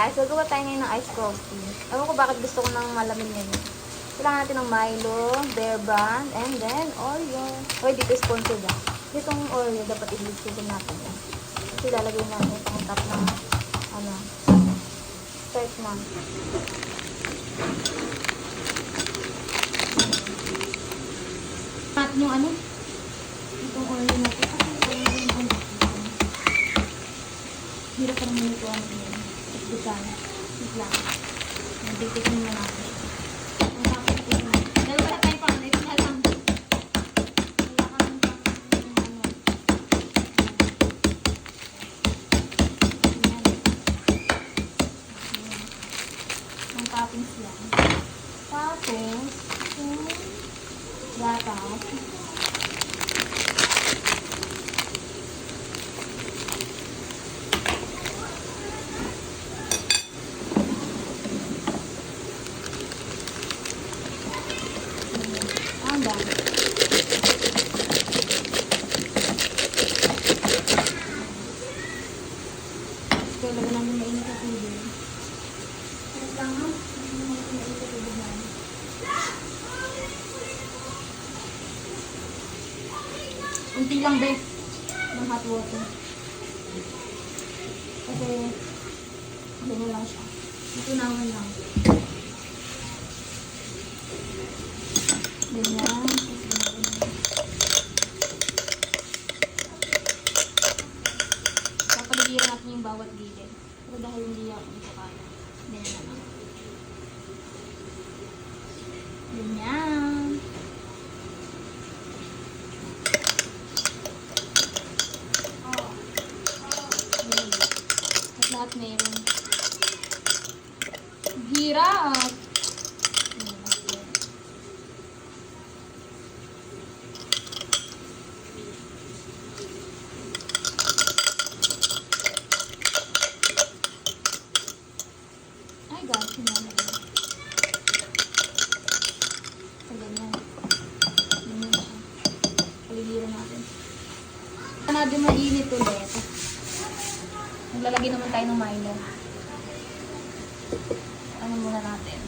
ice. Gagawa tayo ngayon ng ice coffee. Ewan ko bakit gusto ko ng malamig ngayon. Kailangan natin ng Milo, Bear Brand, and then Oreo. Oy, dito sponsored ah. Ditong Oreo, dapat i-blitz natin yan. Kasi lalagay natin itong top ng, ano, start na. Natin yung ano, itong Oreo natin. Hirap pa naman ito ano yun. Ikbutan. Iklang. Nagdikitin naman natin. Ang bakit ito naman. Dahil wala tayo pa. Ito na lang. Wala ka ng ano. Ayan. Ang toppings lang. Tapos, yung gatas. Kailangan namin mainit sa tubig. Kailangan namin mainit sa tubig namin. Unti lang, bes, ng hot water. Kasi, gano'n lang siya. Ito naman lang. Ganyan. Papaligiran natin yung bawat gilid. Pero dahil hindi ako ito kaya. Ganyan na lang. Ganyan. At lahat meron. Hirap! Ay, guys, sinama ko. So, ganyan. Ganyan siya. Paligiran natin. Medyo mainit ulit. Maglalagay naman tayo ng Milo. Ano muna natin?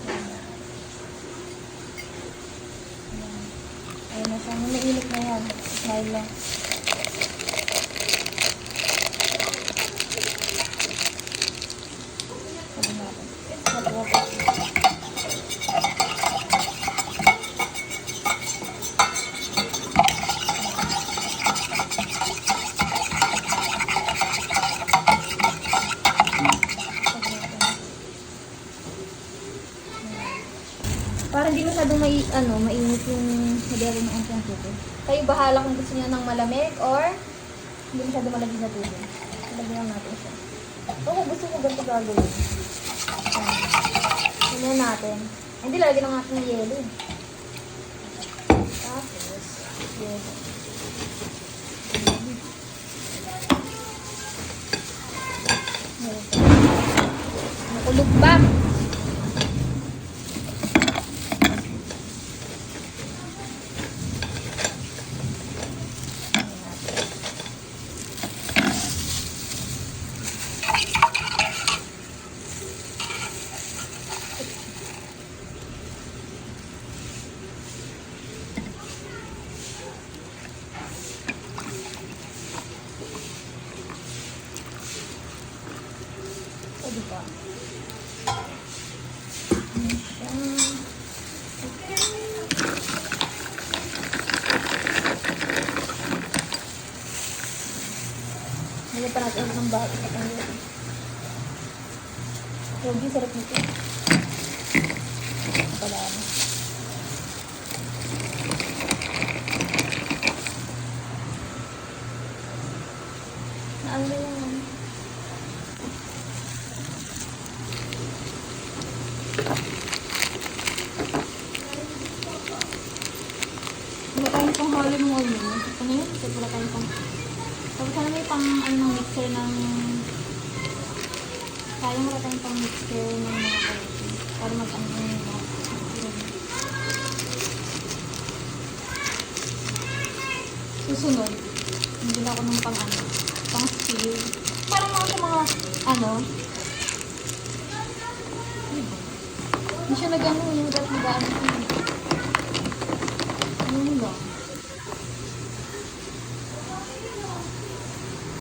Ayan. Ayan. Ayan na siya. Mainit na yan. Milo. Sabi natin. Matuwa. Para hindi masyadong mainit yung nagyari ng ating tubig. Kayo bahala kung gusto niya ng malamig or hindi masyadong malamig na tubig. Lagyan natin siya. Oo, gusto ko ganito gagawin. Lagyan natin. Hindi, lalagyan lang natin ng yelo. Tapos, yelo. Nakulog ba? Diba? Hindi pa natin ng bahay. Huwag yung sarap nito. Pala ano. Naano na yung ano. Wala tayong pang halo ng oil. Ano yun? Kasi wala tayong pang... Sabi sana may pang ano ng mixer ng... Sayang wala tayong pang mixer ng mga karotin. Para mag-ano yung mga... Susunod. Hindi na ako ng pang ano. Pang steal. Parang mga sa mga ano... Hindi siya nag-ano, yung dati nag-ano.